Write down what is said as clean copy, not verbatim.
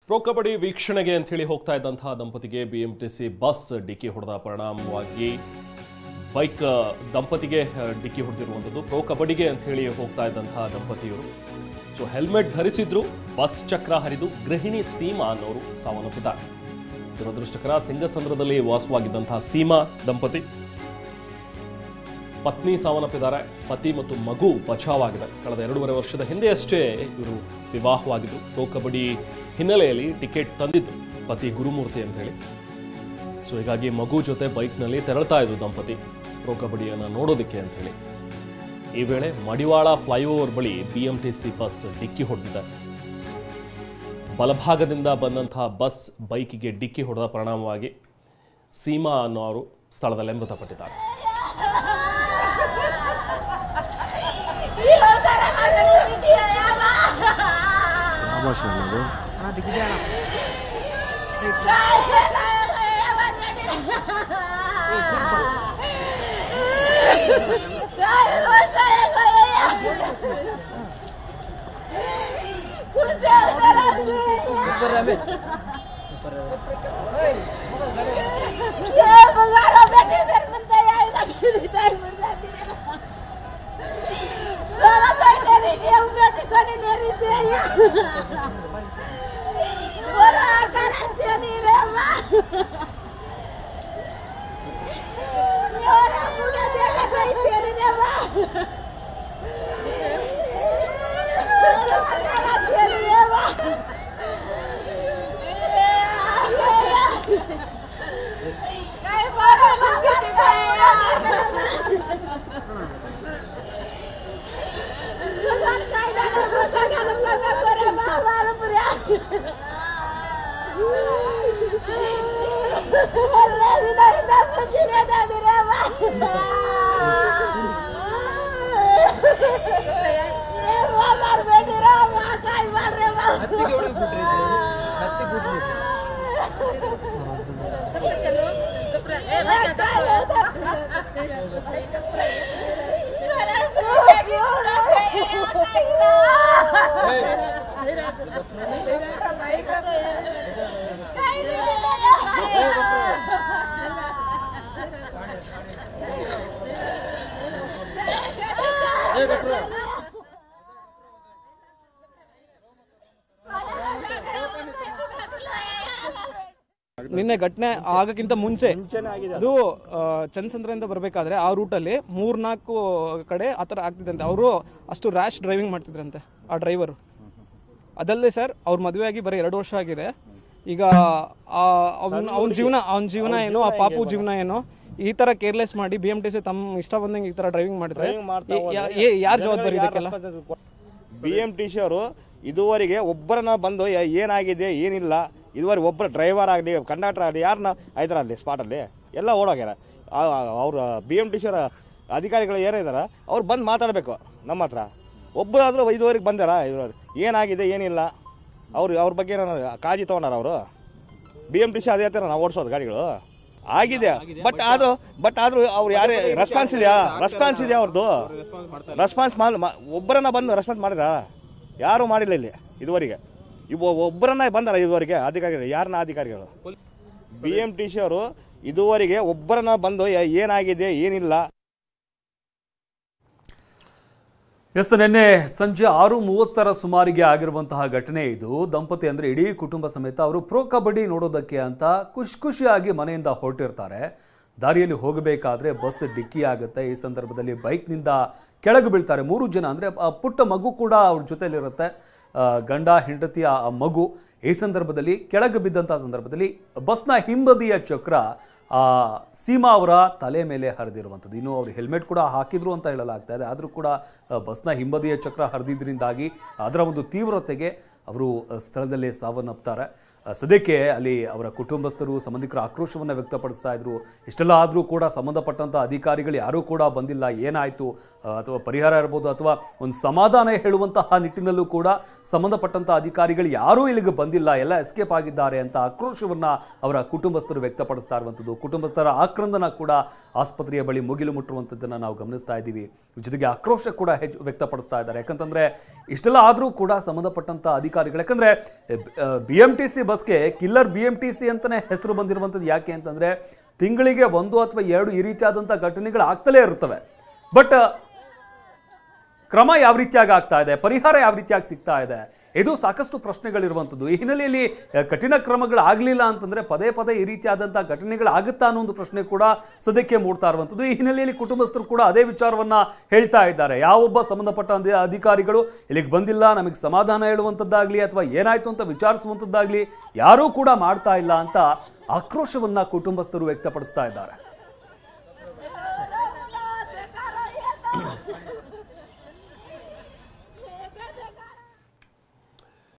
Pro kabaddi ವೀಕ್ಷಣೆಗೆ ಅಂತ ಹೇಳಿ ಹೋಗ್ತಾ ಇದ್ದಂತಹ ದಂಪತಿಗೆ ಬಿಎಂಟಿಸಿ ಬಸ್ ಡಿಕ್ಕಿ ಹೊಡೆದ ಪರಿಣಾಮವಾಗಿ ಬೈಕ್ ದಂಪತಿಗೆ ಡಿಕ್ಕಿ ಹೊಡೆದಿರುವಂಥದ್ದು. ಪ್ರೋ ಕಬಡ್ಡಿಗೆ ಅಂತ ಹೇಳಿ ಹೋಗ್ತಾ ಇದ್ದಂತಹ ದಂಪತಿಯವರು ಹೆಲ್ಮೆಟ್ ಧರಿಸಿದ್ರು, ಬಸ್ ಚಕ್ರ ಹರಿದು ಗೃಹಿಣಿ ಸೀಮಾ ಅನ್ನೋರು ಸಾವನ್ನಪ್ಪಿದ್ದಾರೆ. ದುರದೃಷ್ಟಕರ ಸಿಂಗಸಂದ್ರದಲ್ಲಿ ವಾಸವಾಗಿದ್ದಂತಹ ಸೀಮಾ ದಂಪತಿ ಪತ್ನಿ ಸಾವನ್ನಪ್ಪಿದ್ದಾರೆ. ಪತಿ ಮತ್ತು ಮಗು ಬಚಾವಾಗಿದೆ. ಕಳೆದ 2.5 ವರ್ಷದ ಹಿಂದೆ ಅಷ್ಟೇ ಇವರು ವಿವಾಹವಾಗಿದ್ರು. ಪ್ರೋ ಕಬಡ್ಡಿ ಹಿನ್ನೆಲೆಯಲ್ಲಿ ಟಿಕೆಟ್ ತಂದಿದ್ದು ಪತಿ ಗುರುಮೂರ್ತಿ ಅಂತ ಹೇಳಿ. ಹೀಗಾಗಿ ಮಗು ಜೊತೆ ಬೈಕ್ನಲ್ಲಿ ತೆರಳ್ತಾ ಇದ್ರು ದಂಪತಿ ಪ್ರೋ ಕಬಡ್ಡಿಯನ್ನು ನೋಡೋದಕ್ಕೆ ಅಂತ ಹೇಳಿ. ಈ ವೇಳೆ ಮಡಿವಾಳ ಫ್ಲೈಓವರ್ ಬಳಿ ಬಿಎಂಟಿಸಿ ಬಸ್ ಡಿಕ್ಕಿ ಹೊಡೆದಿದೆ. ಬಲಭಾಗದಿಂದ ಬಂದಂತಹ ಬಸ್ ಬೈಕಿಗೆ ಡಿಕ್ಕಿ ಹೊಡೆದ ಪರಿಣಾಮವಾಗಿ ಸೀಮಾ ಅನ್ನೋರು ಸ್ಥಳದಲ್ಲೇ ಮೃತಪಟ್ಟಿದ್ದಾರೆ. ನಿನ್ನೆ ಘಟನೆ ಆಗಕ್ಕಿಂತ ಮುಂಚೆ ಅದು ಚನ್ನಸಂದ್ರದಿಂದ ಬರಬೇಕಾದ್ರೆ ಆ ರೂಟಲ್ಲಿ 3-4 ಕಡೆ ಆ ಥರ ಆಗ್ತಿದ್ದಂತೆ. ಅವರು ಅಷ್ಟು ರ್ಯಾಶ್ ಡ್ರೈವಿಂಗ್ ಮಾಡ್ತಿದ್ರಂತೆ ಆ ಡ್ರೈವರು. ಅದಲ್ಲದೆ ಸರ್ ಅವ್ರ ಮದುವೆ ಆಗಿ ಬರೀ 2 ವರ್ಷ ಆಗಿದೆ. ಈಗ ಅವನ ಜೀವನ ಏನು, ಆ ಪಾಪು ಜೀವನ ಏನು, ಈ ತರ ಕೇರ್ಲೆಸ್ ಮಾಡಿ BMTC ತಮ್ಮ ಇಷ್ಟ ಬಂದಂಗೆ ಈ ತರ ಡ್ರೈವಿಂಗ್ ಮಾಡಿದ್ರೆ ಯಾರು ಜವಾಬ್ದಾರಿ ಇದಕ್ಕೆಲ್ಲ? BMTC ಅವರು ಇದುವರೆಗೆ ಒಬ್ಬರನ್ನ ಬಂದು ಏನಾಗಿದೆ ಏನಿಲ್ಲ, ಇದುವರೆಗೆ ಒಬ್ಬರ ಡ್ರೈವರ್ ಆಗಲಿ ಕಂಡಕ್ಟರ್ ಆಗಲಿ ಯಾರನ್ನ ಆಯ್ತಾರ ಅಲ್ಲಿ ಸ್ಪಾಟಲ್ಲಿ ಎಲ್ಲ ಓಡೋಗ್ಯಾರ. ಅವ್ರ BMTC ಅವರ ಅಧಿಕಾರಿಗಳು ಏನಿದಾರ ಅವ್ರು ಬಂದು ಮಾತಾಡಬೇಕು ನಮ್ಮ ಹತ್ರ. ಒಬ್ಬರಾದರೂ ಇದುವರೆಗೆ ಬಂದಾರ ಏನಾಗಿದೆ ಏನಿಲ್ಲ, ಅವ್ರ ಬಗ್ಗೆ ಕಾಳಜಿ ತೊಗೊಂಡಾರ ಅವರು. BMTC ಅದೇ ಥರ ನಾವು ಓಡಿಸೋದು ಗಾಡಿಗಳು ಆಗಿದೆ. ಬಟ್ ಆದ್ರೂ ಅವ್ರು ಯಾರೇ ರೆಸ್ಪಾನ್ಸ್ ಇದೆಯಾ ಅವ್ರದ್ದು? ರೆಸ್ಪಾನ್ಸ್ ಒಬ್ಬರನ್ನ ಬಂದು ರೆಸ್ಪಾನ್ಸ್ ಮಾಡಿದ? ಯಾರು ಮಾಡಿಲ್ಲ ಇಲ್ಲಿ ಇದುವರೆಗೆ. ಒಬ್ಬರನ್ನ ಬಂದಾರ ಇದುವರೆಗೆ ಅಧಿಕಾರಿಗಳು? ಯಾರನ್ನ ಅಧಿಕಾರಿಗಳು? BMTC ಅವರು ಇದುವರೆಗೆ ಒಬ್ಬರನ್ನ ಬಂದು ಏನಾಗಿದೆ ಏನಿಲ್ಲ. ನಿನ್ನೆ ಸಂಜೆ 6:30 ಸುಮಾರಿಗೆ ಆಗಿರುವಂತಹ ಘಟನೆ ಇದು. ದಂಪತಿ ಅಂದರೆ ಇಡೀ ಕುಟುಂಬ ಸಮೇತ ಅವರು ಪ್ರೋ ಕಬಡ್ಡಿ ನೋಡೋದಕ್ಕೆ ಅಂತ ಖುಷಿಯಾಗಿ ಮನೆಯಿಂದ ಹೊರಟಿರ್ತಾರೆ. ದಾರಿಯಲ್ಲಿ ಹೋಗಬೇಕಾದ್ರೆ ಬಸ್ ಡಿಕ್ಕಿ ಆಗುತ್ತೆ. ಈ ಸಂದರ್ಭದಲ್ಲಿ ಬೈಕ್ನಿಂದ ಕೆಳಗೆ ಬೀಳ್ತಾರೆ 3 ಜನ. ಅಂದರೆ ಪುಟ್ಟ ಮಗು ಕೂಡ ಅವ್ರ ಜೊತೆಲಿರುತ್ತೆ, ಗಂಡ ಹೆಂಡತಿ ಆ ಮಗು. ಈ ಸಂದರ್ಭದಲ್ಲಿ ಕೆಳಗೆ ಬಿದ್ದಂತಹ ಸಂದರ್ಭದಲ್ಲಿ ಬಸ್ನ ಹಿಂಬದಿಯ ಚಕ್ರ ಸೀಮಾ ಅವರ ತಲೆ ಮೇಲೆ ಹರಿದಿರುವಂಥದ್ದು. ಇನ್ನು ಅವರು ಹೆಲ್ಮೆಟ್ ಕೂಡ ಹಾಕಿದ್ರು ಅಂತ ಹೇಳಲಾಗ್ತಾ ಇದೆ. ಆದರೂ ಕೂಡ ಬಸ್ನ ಹಿಂಬದಿಯ ಚಕ್ರ ಹರಿದಿದ್ರಿಂದಾಗಿ ಅದರ ಒಂದು ತೀವ್ರತೆಗೆ ಅವರು ಸ್ಥಳದಲ್ಲೇ ಸಾವನ್ನಪ್ತಾರೆ. ಸದ್ಯಕ್ಕೆ ಅಲ್ಲಿ ಅವರ ಕುಟುಂಬಸ್ಥರು ಸಂಬಂಧಿಕರ ಆಕ್ರೋಶವನ್ನು ವ್ಯಕ್ತಪಡಿಸ್ತಾ ಇದ್ರು. ಇಷ್ಟೆಲ್ಲ ಆದರೂ ಕೂಡ ಸಂಬಂಧಪಟ್ಟಂಥ ಅಧಿಕಾರಿಗಳು ಯಾರೂ ಕೂಡ ಬಂದಿಲ್ಲ. ಏನಾಯಿತು ಅಥವಾ ಪರಿಹಾರ ಇರ್ಬೋದು ಅಥವಾ ಒಂದು ಸಮಾಧಾನ ಹೇಳುವಂತಹ ನಿಟ್ಟಿನಲ್ಲೂ ಕೂಡ ಸಂಬಂಧಪಟ್ಟಂಥ ಅಧಿಕಾರಿಗಳು ಯಾರೂ ಇಲ್ಲಿಗೆ ಬಂದಿಲ್ಲ, ಎಲ್ಲ ಎಸ್ಕೇಪ್ ಆಗಿದ್ದಾರೆ ಅಂತ ಆಕ್ರೋಶವನ್ನು ಅವರ ಕುಟುಂಬಸ್ಥರು ವ್ಯಕ್ತಪಡಿಸ್ತಾ ಇರುವಂಥದ್ದು ಕುಟುಂಬಸ್ಥರ ಆಕ್ರಂದನ ಕೂಡ ಆಸ್ಪತ್ರೆಯ ಬಳಿ ಮುಗಿಲು ಮುಟ್ಟುವಂಥದ್ದನ್ನು ನಾವು ಗಮನಿಸ್ತಾ ಇದ್ದೀವಿ. ಜೊತೆಗೆ ಆಕ್ರೋಶ ಕೂಡ ವ್ಯಕ್ತಪಡಿಸ್ತಾ ಇದ್ದಾರೆ. ಯಾಕಂತಂದ್ರೆ ಇಷ್ಟೆಲ್ಲ ಆದರೂ ಕೂಡ ಸಂಬಂಧಪಟ್ಟಂತ ಅಧಿಕಾರಿಗಳು, ಯಾಕಂದ್ರೆ BMTC ಬಸ್ಗೆ ಕಿಲ್ಲರ್ BMTC ಅಂತಾನೆ ಹೆಸರು ಬಂದಿರುವಂಥದ್ದು. ಯಾಕೆ ಅಂತಂದ್ರೆ ತಿಂಗಳಿಗೆ 1 ಅಥವಾ 2 ಈ ರೀತಿಯಾದಂಥ ಘಟನೆಗಳು ಆಗ್ತಲೇ ಇರುತ್ತವೆ. ಬಟ್ ಕ್ರಮ ಯಾವ ರೀತಿಯಾಗಿ ಆಗ್ತಾ ಇದೆ, ಪರಿಹಾರ ಯಾವ ರೀತಿಯಾಗಿ ಸಿಗ್ತಾ ಇದೆ, ಇದು ಸಾಕಷ್ಟು ಪ್ರಶ್ನೆಗಳಿರುವಂಥದ್ದು. ಈ ಹಿನ್ನೆಲೆಯಲ್ಲಿ ಕಠಿಣ ಕ್ರಮಗಳು ಆಗಲಿಲ್ಲ ಅಂತಂದ್ರೆ ಪದೇ ಪದೇ ಈ ರೀತಿಯಾದಂಥ ಘಟನೆಗಳು ಆಗುತ್ತಾ ಅನ್ನೋ ಒಂದು ಪ್ರಶ್ನೆ ಕೂಡ ಸದ್ಯಕ್ಕೆ ಮೂಡ್ತಾ ಇರುವಂಥದ್ದು. ಈ ಹಿನ್ನೆಲೆಯಲ್ಲಿ ಕುಟುಂಬಸ್ಥರು ಕೂಡ ಅದೇ ವಿಚಾರವನ್ನ ಹೇಳ್ತಾ ಇದ್ದಾರೆ. ಯಾವೊಬ್ಬ ಸಂಬಂಧಪಟ್ಟ ಅಧಿಕಾರಿಗಳು ಇಲ್ಲಿಗೆ ಬಂದಿಲ್ಲ, ನಮಗೆ ಸಮಾಧಾನ ಹೇಳುವಂಥದ್ದಾಗ್ಲಿ ಅಥವಾ ಏನಾಯ್ತು ಅಂತ ವಿಚಾರಿಸುವಂಥದ್ದಾಗ್ಲಿ ಯಾರೂ ಕೂಡ ಮಾಡ್ತಾ ಇಲ್ಲ ಅಂತ ಆಕ್ರೋಶವನ್ನ ಕುಟುಂಬಸ್ಥರು ವ್ಯಕ್ತಪಡಿಸ್ತಾ ಇದ್ದಾರೆ.